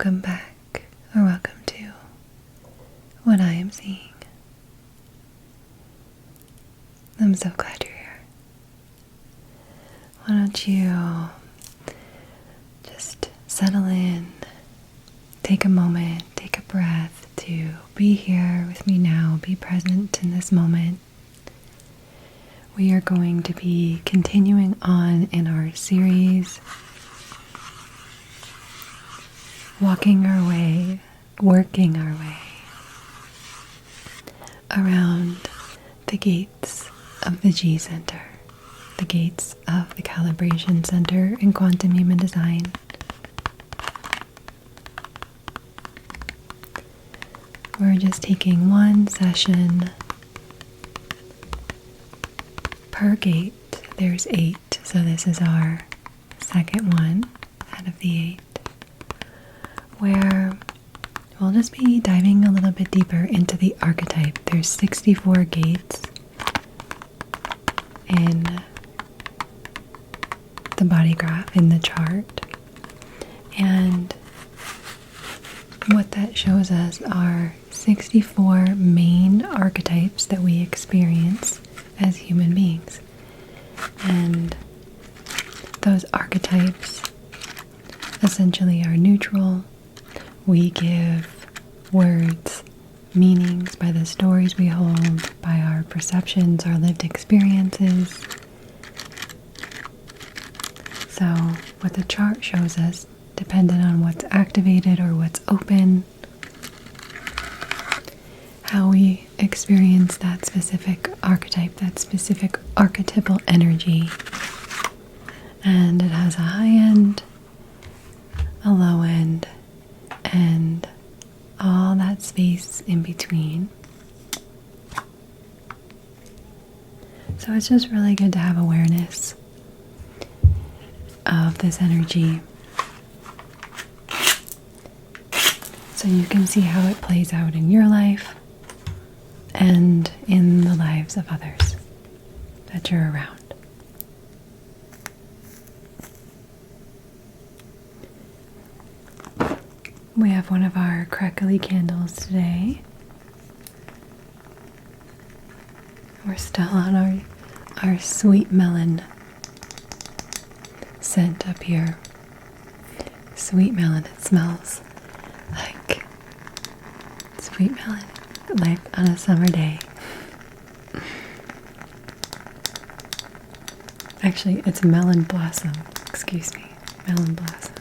Welcome back, or welcome to What I Am Seeing. I'm so glad you're here. Why don't you just settle in, take a moment, take a breath to be here with me now, be present in this moment. We are going to be continuing on in our series, walking our way, working our way around the gates of the G Center, the gates of the Calibration Center in Quantum Human Design. We're just taking one session per gate. There's 8, so this is our second one out of the 8, where we'll just be diving a little bit deeper into the archetype. There's 64 gates in the body graph, in the chart, and what that shows us are 64 main archetypes that we experience as human beings. And those archetypes essentially are neutral. We give words meanings by the stories we hold, by our perceptions, our lived experiences. So what the chart shows us, depending on what's activated or what's open, how we experience that specific archetype, that specific archetypal energy. And it has a high end, a low end, and all that space in between. So it's just really good to have awareness of this energy, so you can see how it plays out in your life and in the lives of others that you're around. We have one of our crackly candles today. We're still on our sweet melon scent up here. Sweet melon, it smells like sweet melon, like on a summer day. Actually, it's melon blossom. Excuse me, melon blossom.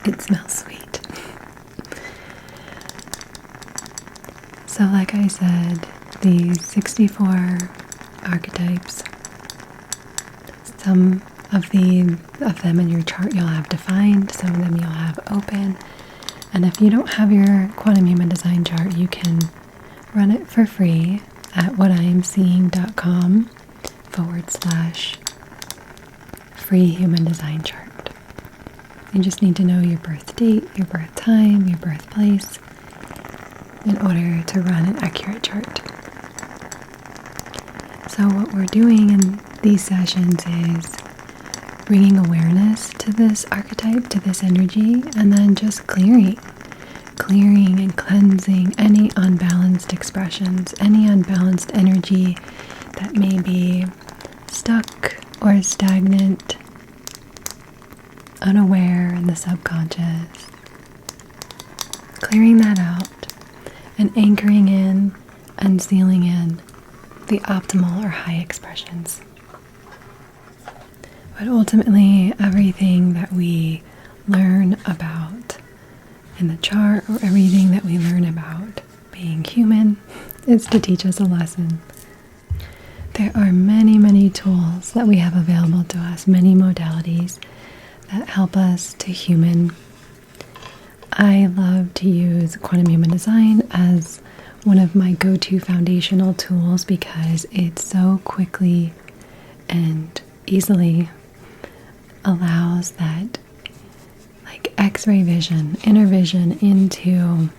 It smells sweet. So like I said, these 64 archetypes, some of them in your chart you'll have defined, some of them you'll have open. And if you don't have your Quantum Human Design chart, you can run it for free at whateyeamseeing.com/free human design chart. You just need to know your birth date, your birth time, your birthplace in order to run an accurate chart. So what we're doing in these sessions is bringing awareness to this archetype, to this energy, and then just clearing and cleansing any unbalanced expressions, any unbalanced energy that may be stuck or stagnant, unaware in the subconscious. Clearing that out and anchoring in and sealing in the optimal or high expressions. But ultimately, everything that we learn about in the chart, or everything that we learn about being human, is to teach us a lesson. There are many, many tools that we have available to us, many modalities that help us to human. I love to use Quantum Human Design as one of my go-to foundational tools because it so quickly and easily allows that like X-ray vision, inner vision into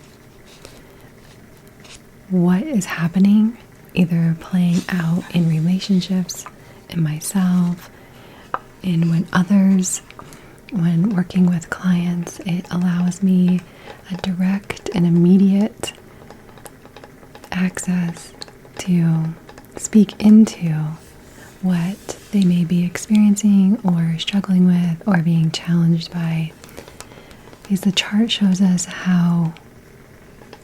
what is happening, either playing out in relationships, in myself, in when others when working with clients, it allows me a direct and immediate access to speak into what they may be experiencing or struggling with or being challenged by. Because the chart shows us how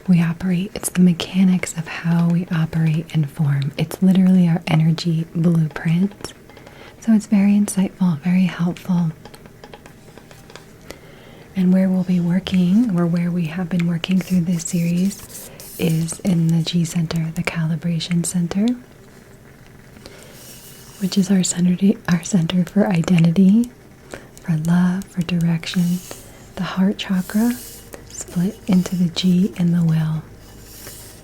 we operate. It's the mechanics of how we operate and form. It's literally our energy blueprint. So it's very insightful, very helpful. And where we'll be working, or where we have been working through this series, is in the G Center, the Calibration Center, which is our center for identity, for love, for direction. The heart chakra split into the G and the will.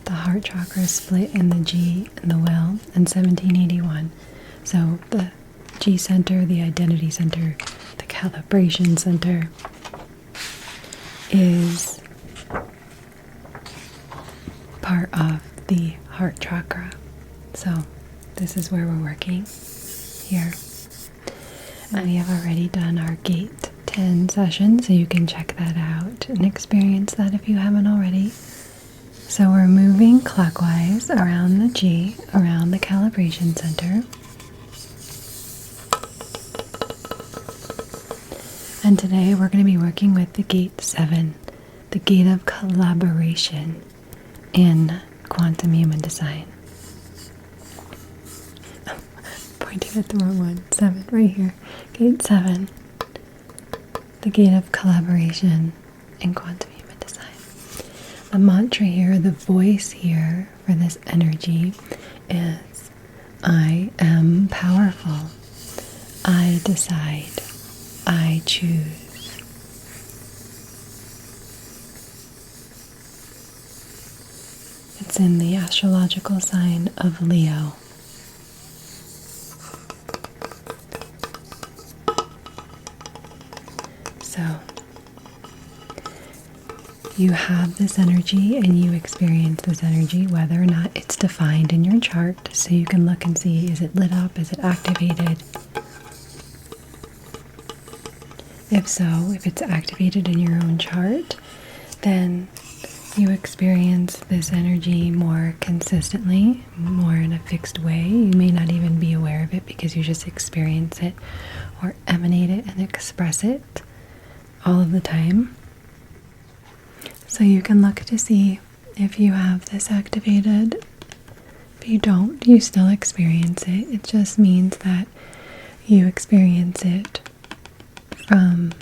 The heart chakra split in the G and the will in 1781. So the G Center, the Identity Center, the Calibration Center is part of the heart chakra. So this is where we're working here. And we have already done our gate 10 session, so you can check that out and experience that if you haven't already. So we're moving clockwise around the G, around the Calibration Center. And today we're going to be working with the gate 7, the gate of collaboration in quantum human design. Pointing at the wrong one. 7, right here. Gate 7. The gate of collaboration in quantum human design. The mantra here, the voice here for this energy is, I am powerful. I decide. I choose. It's in the astrological sign of Leo. So, you have this energy and you experience this energy, whether or not it's defined in your chart, so you can look and see, is it lit up, is it activated? If so, if it's activated in your own chart, then you experience this energy more consistently, more in a fixed way. You may not even be aware of it because you just experience it or emanate it and express it all of the time. So you can look to see if you have this activated. If you don't, you still experience it. It just means that you experience it from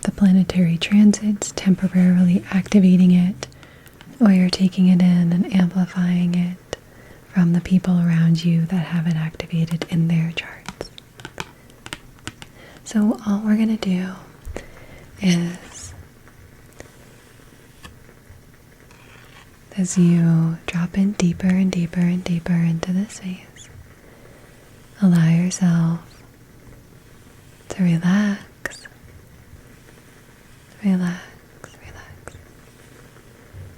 the planetary transits, temporarily activating it, or you're taking it in and amplifying it from the people around you that have it activated in their charts. So all we're going to do is, as you drop in deeper and deeper and deeper into this space, allow yourself to relax. Relax, relax.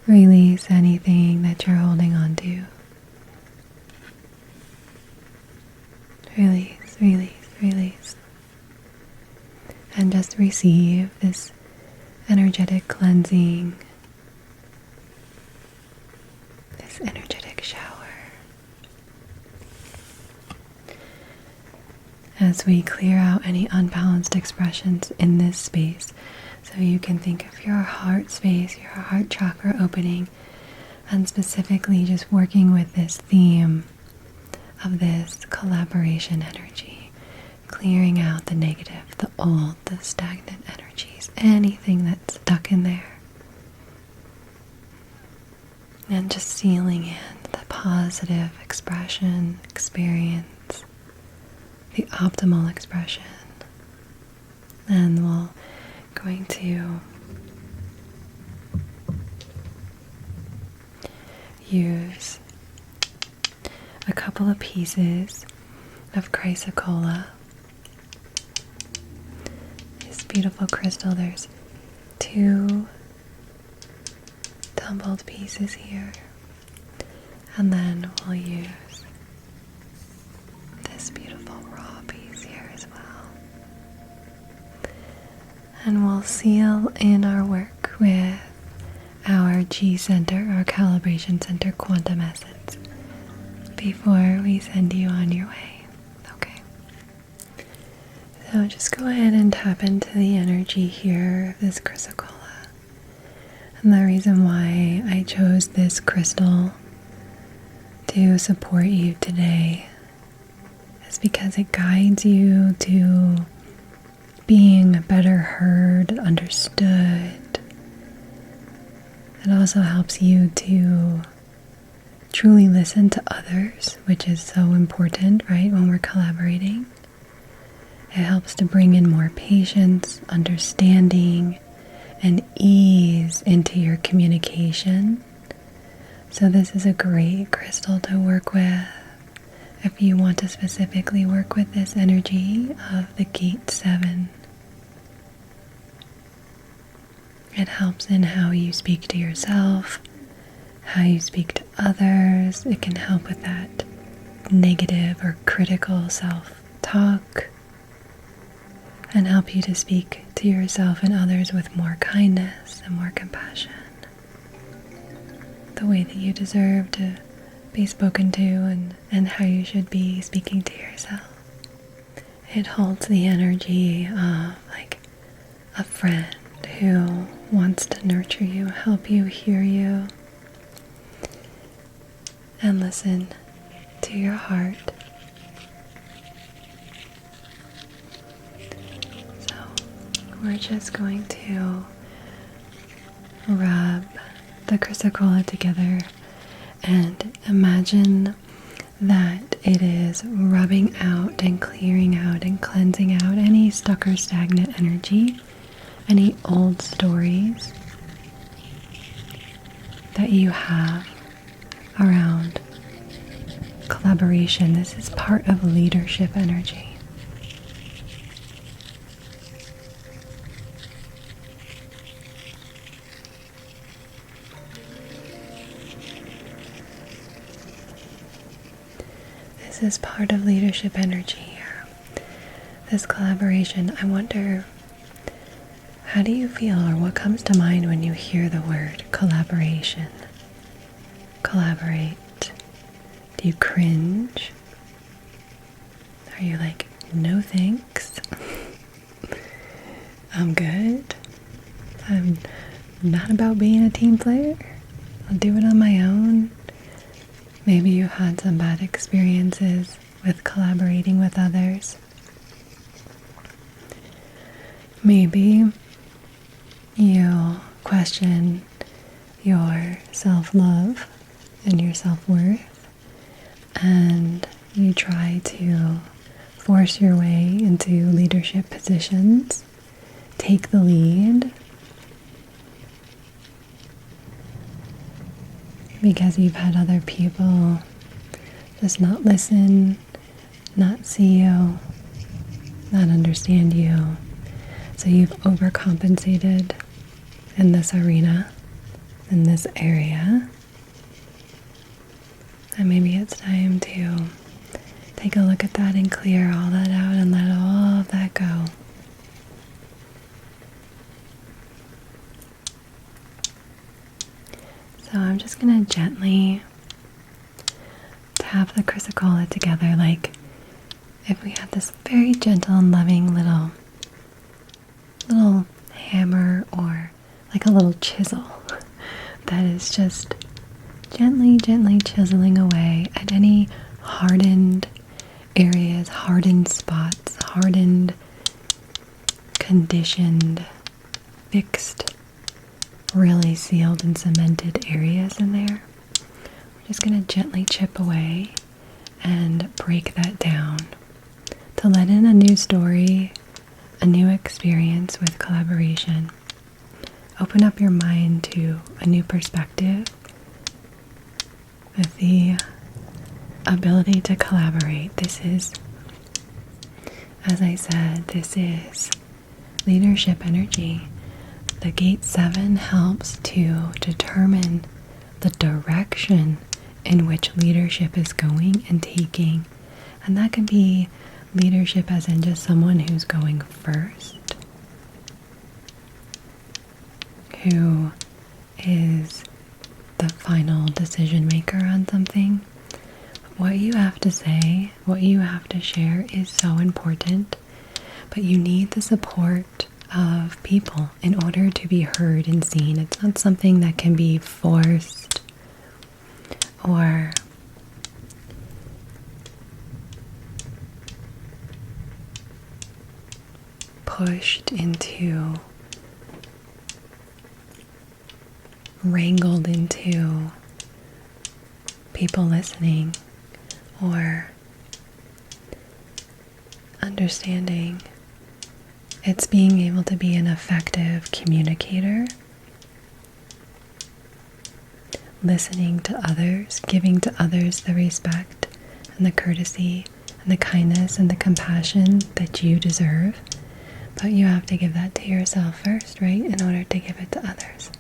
Release anything that you're holding on to. Release, release, release. And just receive this energetic cleansing, this energetic shower. As we clear out any unbalanced expressions in this space, so you can think of your heart space, your heart chakra opening, and specifically just working with this theme of this collaboration energy, clearing out the negative, the old, the stagnant energies, anything that's stuck in there. And just sealing in the positive expression, experience, the optimal expression. And we'll going to use a couple of pieces of Chrysocolla. This beautiful crystal. There's 2 tumbled pieces here, and then we'll use this beautiful raw piece here as well. And we'll seal in our work with our G Center, our Calibration Center quantum essence, before we send you on your way. Okay. So just go ahead and tap into the energy here of this chrysocolla. And the reason why I chose this crystal to support you today is because it guides you to being better heard, understood. It also helps you to truly listen to others, which is so important, right, when we're collaborating. It helps to bring in more patience, understanding, and ease into your communication. So this is a great crystal to work with if you want to specifically work with this energy of the Gate 7. It helps in how you speak to yourself, how you speak to others. It can help with that negative or critical self-talk and help you to speak to yourself and others with more kindness and more compassion. The way that you deserve to be spoken to and how you should be speaking to yourself. It holds the energy of like a friend who wants to nurture you, help you, hear you, and listen to your heart. So we're just going to rub the chrysocolla together and imagine that it is rubbing out and clearing out and cleansing out any stuck or stagnant energy, any old stories that you have around collaboration. This is part of leadership energy. This is part of leadership energy here. This collaboration, I wonder, how do you feel, or what comes to mind when you hear the word collaboration? Collaborate. Do you cringe? Are you like, no thanks? I'm good. I'm not about being a team player. I'll do it on my own. Maybe you've had some bad experiences with collaborating with others. Maybe you question your self-love and your self-worth, and you try to force your way into leadership positions, take the lead, because you've had other people just not listen, not see you, not understand you. So you've overcompensated in this arena, in this area. And maybe it's time to take a look at that and clear all that out and let all of that go. So I'm just going to gently tap the chrysocolla together, like if we had this very gentle and loving little hammer, or like a little chisel that is just gently chiseling away at any hardened areas, hardened spots, hardened, conditioned, fixed, really sealed and cemented areas in there. We're just going to gently chip away and break that down to let in a new story, a new experience with collaboration. Open up your mind to a new perspective with the ability to collaborate. This is, as I said, this is leadership energy. The Gate 7 helps to determine the direction in which leadership is going and taking. And that can be leadership as in just someone who's going first. who is the final decision maker on something. What you have to say, what you have to share is so important, but you need the support of people in order to be heard and seen. It's not something that can be forced or pushed into, wrangled into people listening or understanding. It's being able to be an effective communicator, listening to others, giving to others the respect and the courtesy and the kindness and the compassion that you deserve. But you have to give that to yourself first, right? In order to give it to others.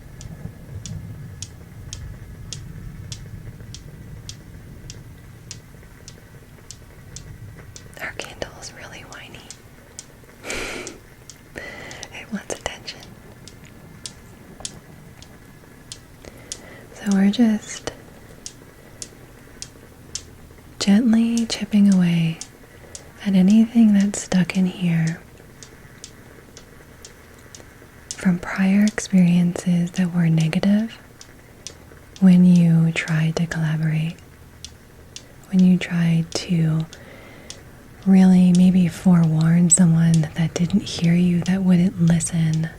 Our candle is really whiny. It wants attention. So we're just gently chipping away at anything that's stuck in here from prior experiences that were negative when you tried to collaborate, when you tried to really maybe forewarn someone that didn't hear you, that wouldn't listen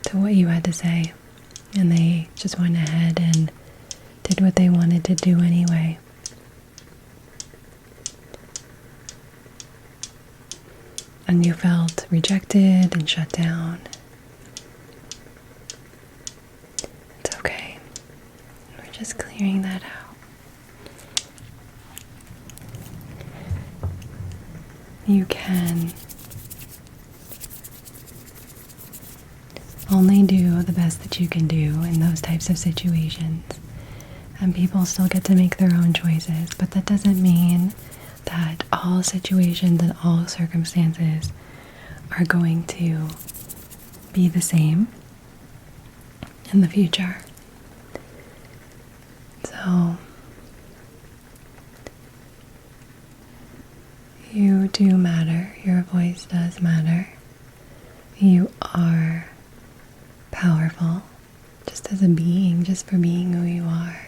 to what you had to say, and they just went ahead and did what they wanted to do anyway. And you felt rejected and shut down. It's okay. We're just clearing that out. You can only do the best that you can do in those types of situations. And people still get to make their own choices, but that doesn't mean that all situations and all circumstances are going to be the same in the future. So you do matter. Your voice does matter. You are powerful just as a being, just for being who you are.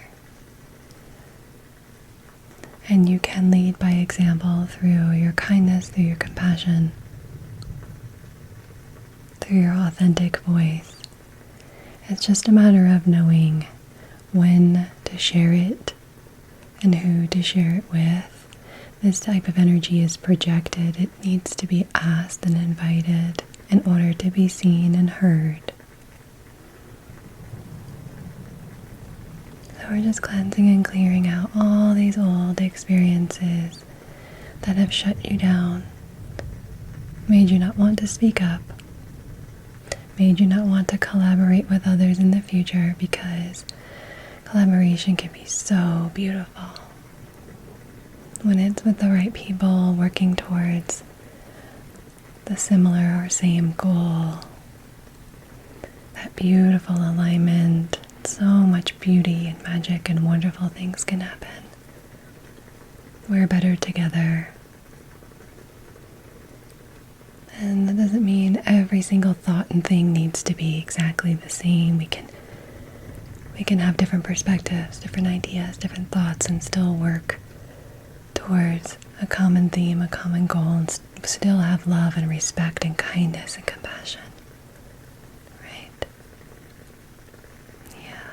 And you can lead by example through your kindness, through your compassion, through your authentic voice. It's just a matter of knowing when to share it and who to share it with. This type of energy is projected. It needs to be asked and invited in order to be seen and heard. So we're just cleansing and clearing out all these old experiences that have shut you down, made you not want to speak up, made you not want to collaborate with others in the future, because collaboration can be so beautiful when it's with the right people working towards the similar or same goal. That beautiful alignment, so much beauty and magic and wonderful things can happen. We're better together. And that doesn't mean every single thought and thing needs to be exactly the same. We can have different perspectives, different ideas, different thoughts, and still work towards a common theme, a common goal, and still have love and respect and kindness and compassion. Right? Yeah.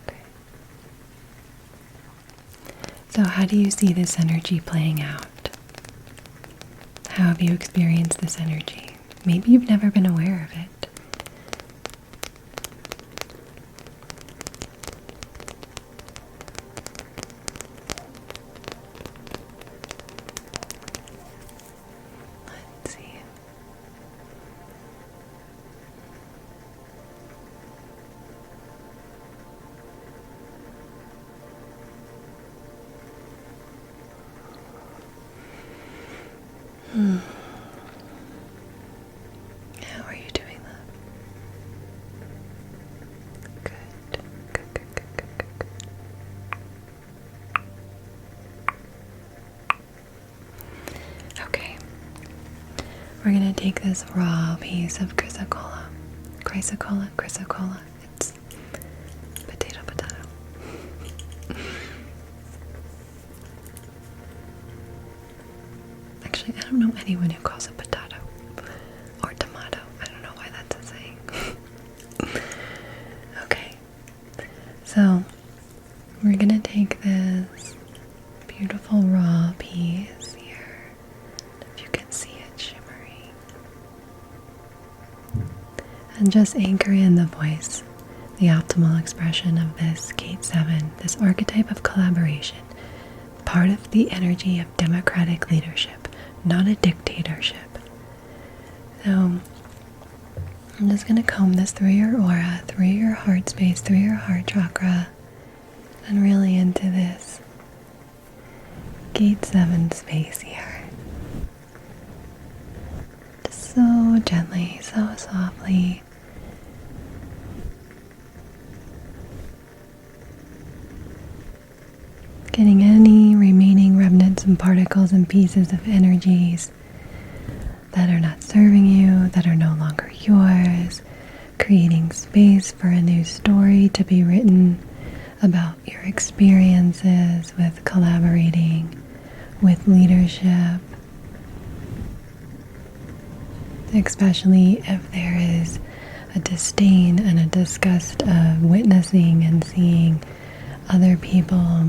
Okay. So how do you see this energy playing out? How have you experienced this energy? Maybe you've never been aware of it. Let's see. How are you doing that? Good. Okay. We're going to take this raw piece of chrysocolla. Chrysocolla. It's potato. Actually, I don't know anyone who calls it potato or tomato. I don't know why that's a saying. Okay, so we're gonna take this beautiful raw piece here, if you can see it shimmering, and just anchor in the voice, the optimal expression of this Gate 7, this archetype of collaboration, part of the energy of democratic leadership, not a dictatorship. So I'm just going to comb this through your aura, through your heart space, through your heart chakra, and really into this Gate 7 space here. Just so gently, so softly. Getting any remaining remnants and particles and pieces of energies that are not serving you, that are no longer yours, creating space for a new story to be written about your experiences with collaborating, with leadership, especially if there is a disdain and a disgust of witnessing and seeing other people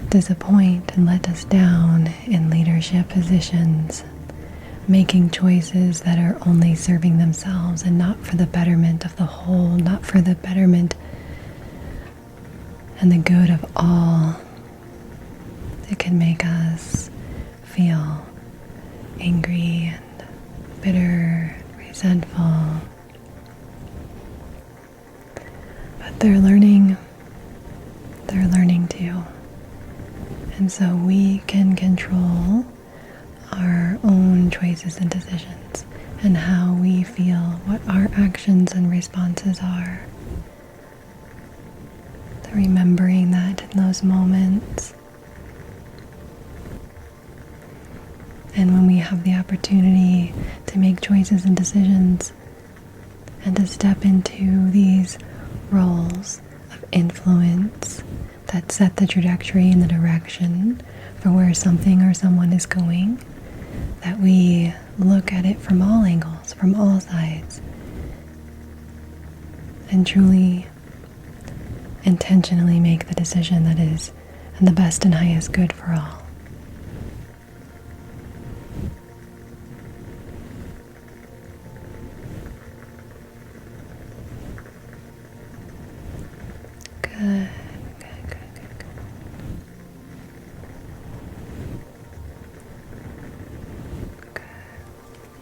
disappoint and let us down in leadership positions, making choices that are only serving themselves and not for the betterment of the whole, not for the betterment and the good of all. It can make us feel angry and bitter, resentful. But they're learning too. And so we can control our own choices and decisions and how we feel, what our actions and responses are. So remembering that in those moments, and when we have the opportunity to make choices and decisions and to step into these roles of influence that set the trajectory and the direction for where something or someone is going, that we look at it from all angles, from all sides, and truly intentionally make the decision that is in the best and highest good for all. Good.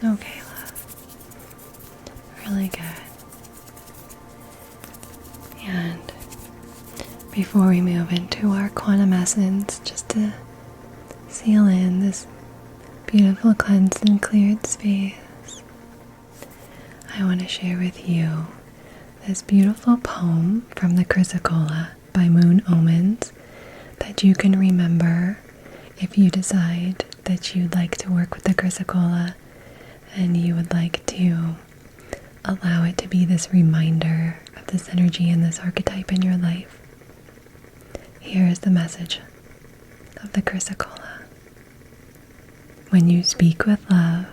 Okay, love. Really good. And before we move into our quantum essence, just to seal in this beautiful cleansed and cleared space, I want to share with you this beautiful poem from the Chrysocolla by Moon Omens that you can remember if you decide that you'd like to work with the Chrysocolla and you would like to allow it to be this reminder of this energy and this archetype in your life. Here is the message of the Chrysocolla. When you speak with love,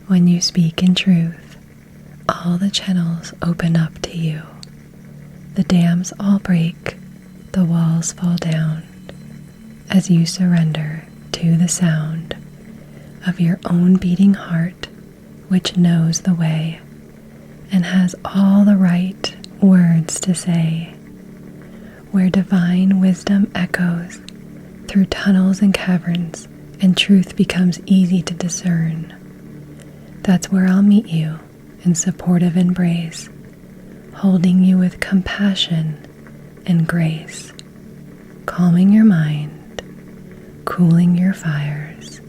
when you speak in truth, all the channels open up to you. The dams all break, the walls fall down, as you surrender to the sound of your own beating heart, which knows the way and has all the right words to say, where divine wisdom echoes through tunnels and caverns and truth becomes easy to discern. That's where I'll meet you in supportive embrace, holding you with compassion and grace, calming your mind, cooling your fires,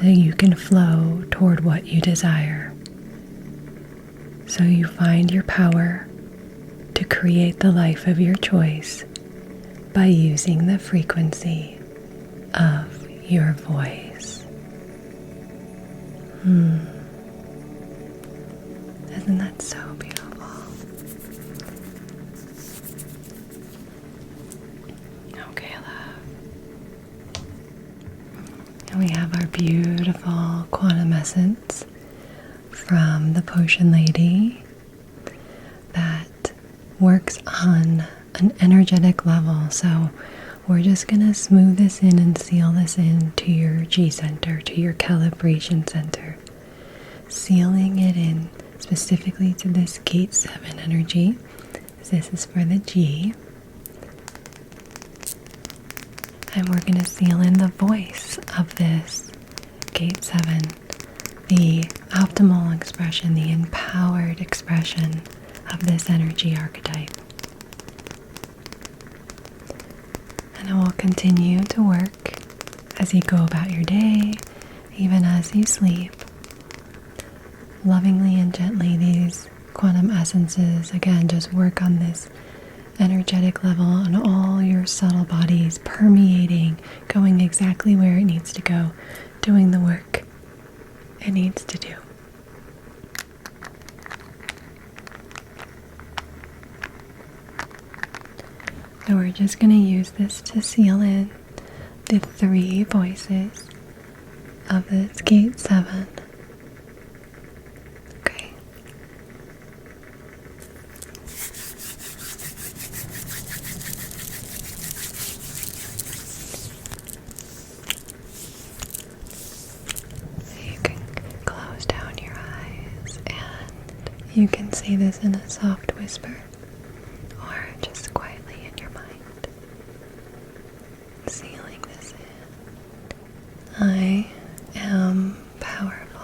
so you can flow toward what you desire. So you find your power to create the life of your choice by using the frequency of your voice. Isn't that so beautiful? Okay, love. And we have our beautiful quantum essence from the Potion Lady that works on an energetic level. So we're just going to smooth this in and seal this in to your G center, to your Calibration Center. Sealing it in specifically to this Gate 7 energy. This is for the G. And we're going to seal in the voice of this Gate 7. The optimal expression, the empowered expression of this energy archetype. And it will continue to work as you go about your day, even as you sleep. Lovingly and gently, these quantum essences, again, just work on this energetic level on all your subtle bodies, permeating, going exactly where it needs to go, doing the work it needs to do. So we're just going to use this to seal in the 3 voices of this Gate 7. Okay. So you can close down your eyes and you can say this in a soft whisper. I am powerful.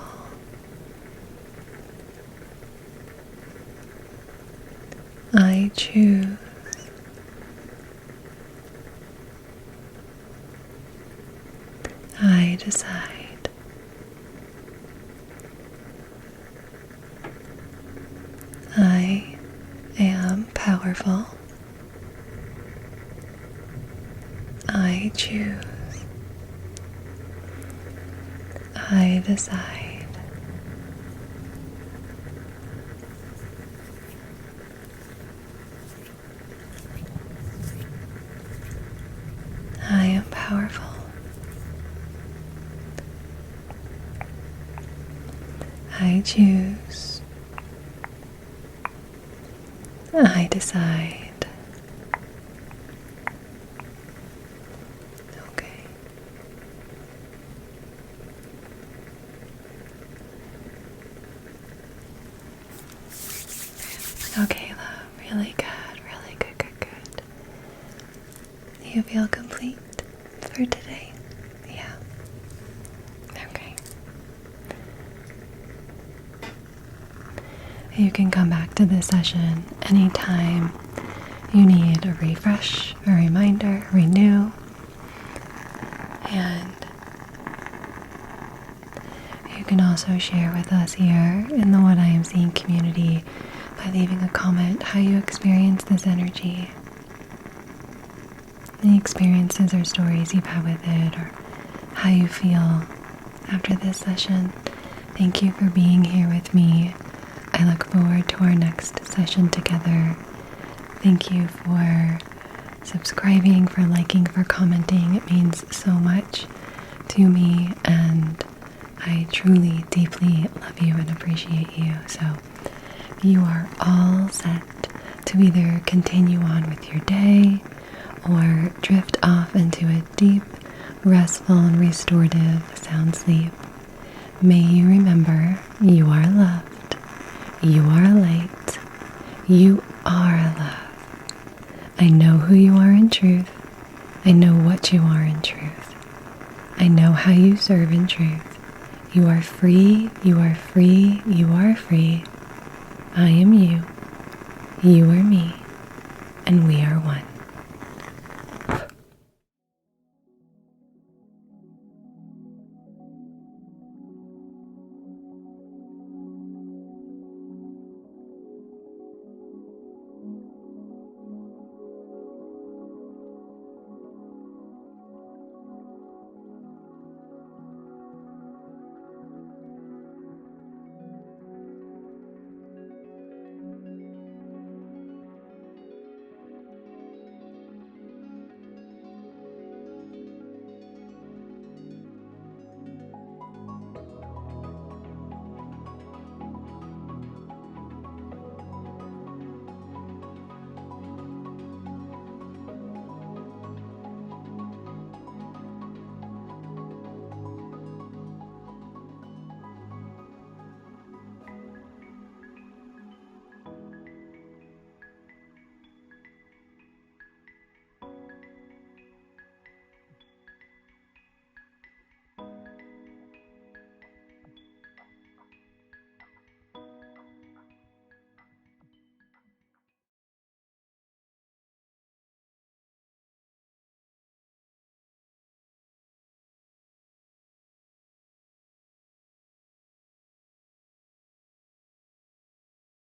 I choose. I decide. I am powerful. I choose. I decide. I am powerful. I choose. I decide. Okay, love. Really good. Really good, good, good. Do you feel complete for today? Yeah. Okay. You can come back to this session anytime you need a refresh, a reminder, renew. And you can also share with us here in the What I Am Seeing community by leaving a comment how you experience this energy, any experiences or stories you've had with it, or how you feel after this session. Thank you for being here with me. I look forward to our next session together. Thank you for subscribing, for liking, for commenting. It means so much to me, and I truly, deeply love you and appreciate you. So you are all set to either continue on with your day or drift off into a deep, restful, and restorative sound sleep. May you remember you are loved, you are light, you are love. I know who you are in truth. I know what you are in truth. I know how you serve in truth. You are free, you are free, you are free. I am you, you are me, and we are one.